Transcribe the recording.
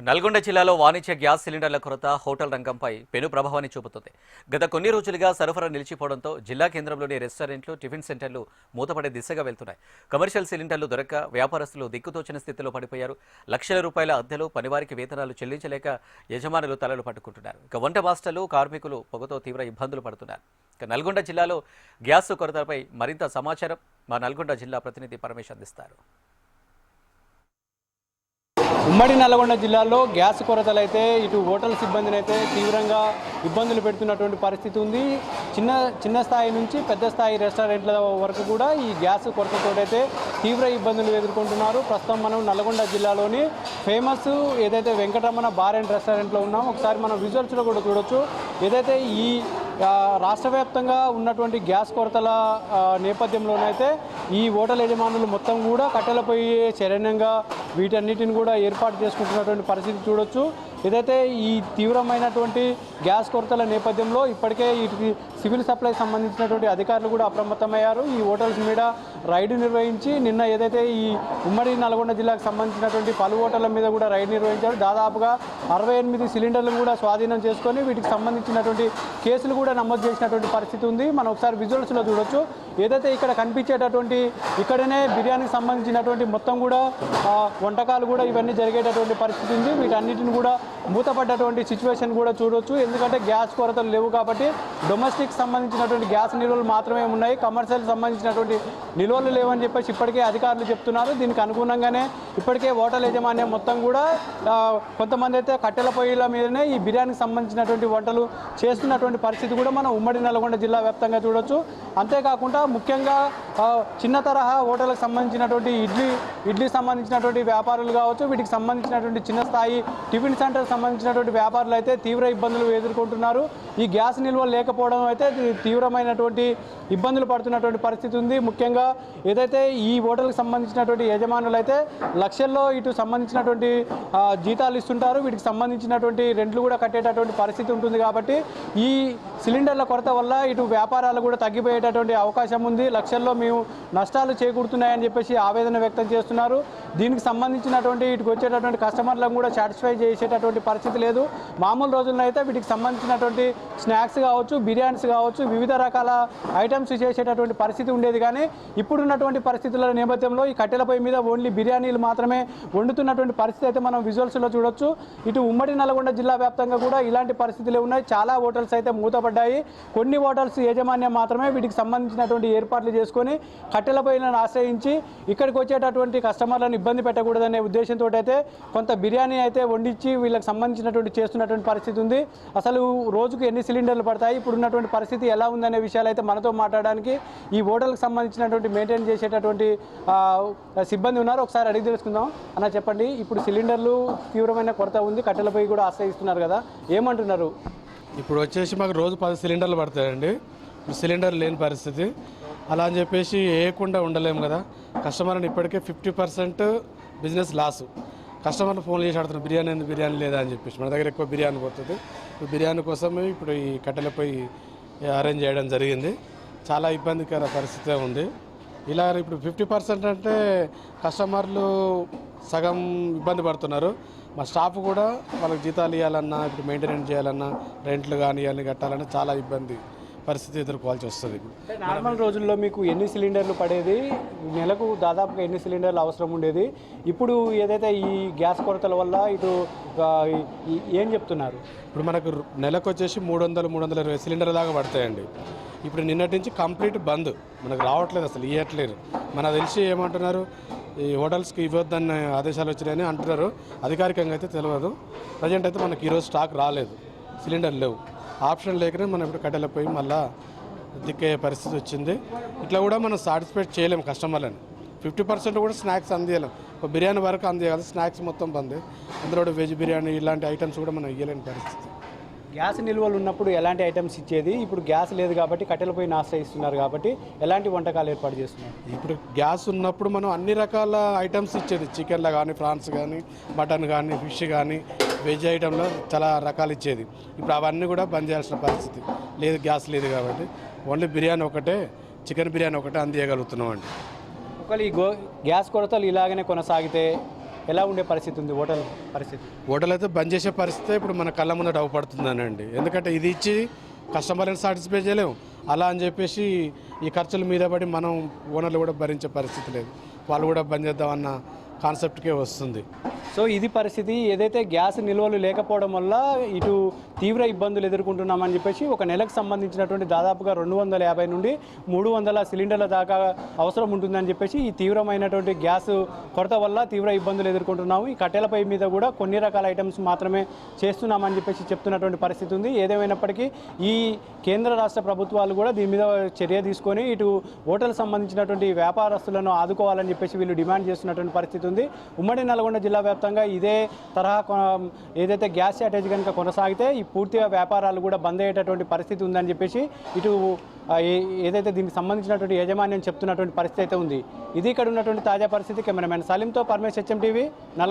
నల్గొండ జిల్లాలో వాణిజ్య గ్యాస్ సిలిండర్ల కొరత హోటల్ రంగంపై పెను ప్రభావాన్ని చూపుతుంది. గత కొన్ని రోజులుగా సరఫరా నిలిచిపోవడంతో జిల్లా కేంద్రంలోని రెస్టారెంట్లు, టిఫిన్ సెంటర్లు మూతపడే దిశగా వెళ్తున్నాయి. కమర్షియల్ సిలిండర్లు దొరక్క వ్యాపారస్తులు దిక్కుతోచిన స్థితిలో పడిపోయారు. లక్షల రూపాయల అద్దెలు, పనివారికి వేతనాలు చెల్లించలేక యజమానులు తలలు పట్టుకుంటున్నారు. వంట మాస్టర్లు, కార్మికులు పొగతో తీవ్ర ఇబ్బందులు పడుతున్నారు. నల్గొండ జిల్లాలో గ్యాస్ కొరతపై మరింత సమాచారం మా నల్గొండ జిల్లా ప్రతినిధి పరమేష్ అందిస్తారు. ఉమ్మడి నల్గొండ జిల్లాలో గ్యాస్ కొరతలు అయితే ఇటు హోటల్ సిబ్బందిని అయితే తీవ్రంగా ఇబ్బందులు పెడుతున్నటువంటి పరిస్థితి ఉంది. చిన్న స్థాయి నుంచి పెద్ద స్థాయి రెస్టారెంట్ల వరకు కూడా ఈ గ్యాస్ కొరతతో అయితే తీవ్ర ఇబ్బందులు ఎదుర్కొంటున్నారు. ప్రస్తుతం మనం నల్గొండ జిల్లాలోని ఫేమస్ ఏదైతే వెంకటరమణ బార్ అండ్ రెస్టారెంట్లో ఉన్నాం. ఒకసారి మనం విజువల్స్లో కూడా చూడొచ్చు. ఏదైతే ఈ రాష్ట్ర వ్యాప్తంగా ఉన్నటువంటి గ్యాస్ కొరతల నేపథ్యంలోనైతే ఈ హోటల్ యజమానులు మొత్తం కూడా కట్టెలపై శరణ్యంగా వీటన్నిటిని కూడా ఏర్పాటు చేసుకుంటున్నటువంటి పరిస్థితి చూడొచ్చు. ఏదైతే ఈ తీవ్రమైనటువంటి గ్యాస్ కొరతల నేపథ్యంలో ఇప్పటికే వీటికి సివిల్ సప్లై సంబంధించినటువంటి అధికారులు కూడా అప్రమత్తమయ్యారు. ఈ హోటల్స్ మీద రైడ్ నిర్వహించి నిన్న ఏదైతే ఈ ఉమ్మడి నల్గొండ జిల్లాకు సంబంధించినటువంటి పలు హోటళ్ల మీద కూడా రైడ్ నిర్వహించారు. దాదాపుగా 68 సిలిండర్లు కూడా స్వాధీనం చేసుకొని వీటికి సంబంధించినటువంటి కేసులు కూడా నమోదు చేసినటువంటి పరిస్థితి ఉంది. మనం ఒకసారి విజువల్స్లో చూడొచ్చు. ఏదైతే ఇక్కడ కనిపించేటటువంటి ఇక్కడనే బిర్యానీకి సంబంధించినటువంటి మొత్తం కూడా వంటకాలు కూడా ఇవన్నీ జరిగేటటువంటి పరిస్థితి ఉంది. వీటన్నిటిని కూడా మూతపడ్డటువంటి సిచ్యువేషన్ కూడా చూడొచ్చు. ఎందుకంటే గ్యాస్ కొరతలు లేవు కాబట్టి డొమెస్టిక్ సంబంధించినటువంటి గ్యాస్ నిల్వలు మాత్రమే ఉన్నాయి. కమర్షియల్ సంబంధించినటువంటి నిల్వలు లేవని చెప్పేసి ఇప్పటికే అధికారులు చెప్తున్నారు. దీనికి అనుగుణంగానే ఇప్పటికే హోటల్ యాజమాన్యం మొత్తం కూడా కొంతమంది అయితే కట్టెల పొయ్యిల మీదనే ఈ బిర్యానీకి సంబంధించినటువంటి వంటలు చేస్తున్నటువంటి పరిస్థితి కూడా మనం ఉమ్మడి నల్గొండ జిల్లా వ్యాప్తంగా చూడొచ్చు. అంతేకాకుండా ముఖ్యంగా చిన్న తరహా హోటల్కి సంబంధించినటువంటి ఇడ్లీ సంబంధించినటువంటి వ్యాపారులు కావచ్చు, వీటికి సంబంధించినటువంటి చిన్న స్థాయి టిఫిన్ సెంటర్ సంబంధించినటువంటి వ్యాపారులు అయితే తీవ్ర ఇబ్బందులు ఎదుర్కొంటున్నారు. ఈ గ్యాస్ నిల్వ లేకపోవడం అయితే తీవ్రమైనటువంటి ఇబ్బందులు పడుతున్నటువంటి పరిస్థితి ఉంది. ముఖ్యంగా ఏదైతే ఈ హోటల్కి సంబంధించినటువంటి యజమానులు అయితే లక్షల్లో ఇటు సంబంధించినటువంటి జీతాలు ఇస్తుంటారు. వీటికి సంబంధించినటువంటి రెంట్లు కూడా కట్టేటటువంటి పరిస్థితి ఉంటుంది. కాబట్టి ఈ సిలిండర్ల కొరత వల్ల ఇటు వ్యాపారాలు కూడా తగ్గిపోయేటటువంటి అవకాశం ఉంది. లక్షల్లో మేము నష్టాలు చేకూరుతున్నాయని చెప్పేసి ఆవేదన వ్యక్తం చేస్తున్నారు. దీనికి సంబంధించినటువంటి ఇటుకు వచ్చేటటువంటి కస్టమర్లను కూడా సాటిస్ఫై చేసేటటువంటి పరిస్థితి లేదు. మామూలు రోజుల్లో అయితే వీటికి సంబంధించినటువంటి స్నాక్స్ కావచ్చు, బిర్యానీస్ కావచ్చు, వివిధ రకాల ఐటమ్స్ చేసేటటువంటి పరిస్థితి ఉండేది. కానీ ఇప్పుడున్నటువంటి పరిస్థితుల నేపథ్యంలో ఈ కట్టెలపై మీద ఓన్లీ బిర్యానీలు మాత్రమే వండుతున్నటువంటి పరిస్థితి అయితే మనం విజువల్స్లో చూడొచ్చు. ఇటు ఉమ్మడి నల్గొండ జిల్లా వ్యాప్తంగా కూడా ఇలాంటి పరిస్థితులే ఉన్నాయి. చాలా హోటల్స్ అయితే మూతపడ్డాయి. కొన్ని హోటల్స్ యాజమాన్యం మాత్రమే వీటికి సంబంధించినటువంటి ఏర్పాట్లు చేసుకొని కట్టెలపైలను ఆశ్రయించి ఇక్కడికి వచ్చేటటువంటి కస్టమర్లను ఇబ్బంది పెట్టకూడదనే ఉద్దేశంతో అయితే కొంత బిర్యానీ అయితే వండించి వీళ్ళకి సంబంధించినటువంటి చేస్తున్నటువంటి పరిస్థితి ఉంది. అసలు రోజుకు ఎన్ని సిలిండర్లు పడతాయి, ఇప్పుడు ఉన్నటువంటి పరిస్థితి ఎలా ఉందనే విషయాలు అయితే మనతో మాట్లాడడానికి ఈ హోటల్కి సంబంధించినటువంటి మెయింటైన్ చేసేటటువంటి సిబ్బంది ఉన్నారు. ఒకసారి అడిగి తెలుసుకుందాం. అన్న చెప్పండి, ఇప్పుడు సిలిండర్లు తీవ్రమైన కొరత ఉంది, కట్టెలపై కూడా ఆశ్రయిస్తున్నారు కదా, ఏమంటున్నారు? ఇప్పుడు వచ్చేసి మాకు రోజు 10 సిలిండర్లు పడతాయండి. సిలిండర్ లేని పరిస్థితి. అలా అని చెప్పేసి వేయకుండా ఉండలేము కదా. కస్టమర్ని ఇప్పటికే 50% బిజినెస్ లాసు. కస్టమర్లు ఫోన్ చేసి ఆడుతున్నారు బిర్యానీ లేదా అని చెప్పేసి. మన దగ్గర ఎక్కువ బిర్యానీ పోతుంది. బిర్యానీ కోసమే ఇప్పుడు ఈ కట్టెలపై అరేంజ్ చేయడం జరిగింది. చాలా ఇబ్బందికర పరిస్థితి ఉంది. ఇలా ఇప్పుడు 50% అంటే కస్టమర్లు సగం ఇబ్బంది పడుతున్నారు. మా స్టాఫ్ కూడా వాళ్ళకి జీతాలు ఇవ్వాలన్నా, ఇప్పుడు మెయింటెనెన్స్ చేయాలన్నా, రెంట్లు కానీ ఇవన్నీ కట్టాలన్నా చాలా ఇబ్బంది పరిస్థితి ఎదుర్కోవాల్సి వస్తుంది. నార్మల్ రోజుల్లో మీకు ఎన్ని సిలిండర్లు పడేది, నెలకు దాదాపుగా ఎన్ని సిలిండర్లు అవసరం ఉండేది, ఇప్పుడు ఏదైతే ఈ గ్యాస్ కొరతల వల్ల ఇటు ఏం చెప్తున్నారు? ఇప్పుడు మనకు నెలకు వచ్చేసి 300-320 సిలిండర్ దాకా పడతాయండి. ఇప్పుడు నిన్నటి నుంచి కంప్లీట్ బంద్, మనకు రావట్లేదు, అసలు ఇవ్వట్లేదు. మనకు తెలిసి ఏమంటున్నారు, ఈ హోటల్స్కి ఇవ్వద్దని ఆదేశాలు వచ్చినాయని అంటున్నారు. అధికారికంగా అయితే తెలియదు. ప్రజెంట్ అయితే మనకి ఈరోజు స్టాక్ రాలేదు, సిలిండర్ లేవు. ఆప్షన్ లేకనే మనం ఇప్పుడు కట్టెలపోయి మళ్ళీ దిక్కయ్యే పరిస్థితి వచ్చింది. ఇట్లా కూడా మనం సాటిస్ఫై చేయలేము కస్టమర్లని. 50% కూడా స్నాక్స్ అందియలేము. ఒక బిర్యానీ వరకు అందియాలి, స్నాక్స్ మొత్తం బంద్. అందులో వెజ్ బిర్యానీ ఇలాంటి ఐటమ్స్ కూడా మనం ఇవ్వలేని పరిస్థితి. గ్యాస్ నిల్వలు ఉన్నప్పుడు ఎలాంటి ఐటమ్స్ ఇచ్చేది, ఇప్పుడు గ్యాస్ లేదు కాబట్టి కట్టెలపై ఆశ్రయిస్తున్నారు కాబట్టి ఎలాంటి వంటకాలు ఏర్పాటు చేస్తున్నారు? ఇప్పుడు గ్యాస్ ఉన్నప్పుడు మనం అన్ని రకాల ఐటమ్స్ ఇచ్చేది. చికెన్లో కానీ, ప్రాన్స్ కానీ, మటన్ కానీ, ఫిష్ కానీ, వెజ్ ఐటెంలో చాలా రకాలు ఇచ్చేది. ఇప్పుడు అవన్నీ కూడా బంద్ చేయాల్సిన పరిస్థితి లేదు, గ్యాస్ లేదు కాబట్టి. ఓన్లీ బిర్యానీ ఒకటే, చికెన్ బిర్యానీ ఒకటే అందియగలుగుతున్నాం అండి. ఒకవేళ ఈ గ్యాస్ కొరతలు ఇలాగనే కొనసాగితే ఎలా ఉండే పరిస్థితి ఉంది హోటల్ పరిస్థితి? హోటల్ అయితే బంద్ చేసే పరిస్థితి ఇప్పుడు మన కళ్ళ ముందట అవపడుతుందనండి. ఎందుకంటే ఇది ఇచ్చి కస్టమర్ని సాటిస్ఫై చేయలేము. అలా అని చెప్పేసి ఈ ఖర్చుల మీద పడి మనం ఓనర్లు కూడా భరించే పరిస్థితి లేదు. వాళ్ళు కూడా బంద్ చేద్దామన్న కాన్సెప్ట్కే వస్తుంది. సో ఇది పరిస్థితి. ఏదైతే గ్యాస్ నిల్వలు లేకపోవడం వల్ల ఇటు తీవ్ర ఇబ్బందులు ఎదుర్కొంటున్నామని చెప్పేసి ఒక నెలకు సంబంధించినటువంటి దాదాపుగా 250 నుండి 300 సిలిండర్ల దాకా అవసరం ఉంటుందని చెప్పేసి ఈ తీవ్రమైనటువంటి గ్యాస్ కొరత వల్ల తీవ్ర ఇబ్బందులు ఎదుర్కొంటున్నాము. ఈ కట్టెలపై మీద కూడా కొన్ని రకాల ఐటమ్స్ మాత్రమే చేస్తున్నామని చెప్పేసి చెప్తున్నటువంటి పరిస్థితి ఉంది. ఏదేమైనప్పటికీ ఈ కేంద్ర రాష్ట్ర ప్రభుత్వాలు కూడా దీని మీద చర్య తీసుకొని ఇటు హోటల్ సంబంధించినటువంటి వ్యాపారస్తులను ఆదుకోవాలని చెప్పేసి వీళ్ళు డిమాండ్ చేస్తున్నటువంటి పరిస్థితి ఉంది. ఉమ్మడి నల్గొండ జిల్లా వ్యాప్తంగా ఇదే తరహా ఏదైతే గ్యాస్ షార్టేజ్ కనుక కొనసాగితే ఈ పూర్తిగా వ్యాపారాలు కూడా బంద్ అయ్యేటటువంటి పరిస్థితి ఉందని చెప్పేసి ఇటు ఏదైతే దీనికి సంబంధించినటువంటి యాజమాన్యం చెప్తున్నటువంటి పరిస్థితి అయితే ఉంది. ఇది ఇక్కడ ఉన్నటువంటి తాజా పరిస్థితి. కెమెరామెన్ సలీంతో పరమేశ్, HM టీవీ, నల్గొండ.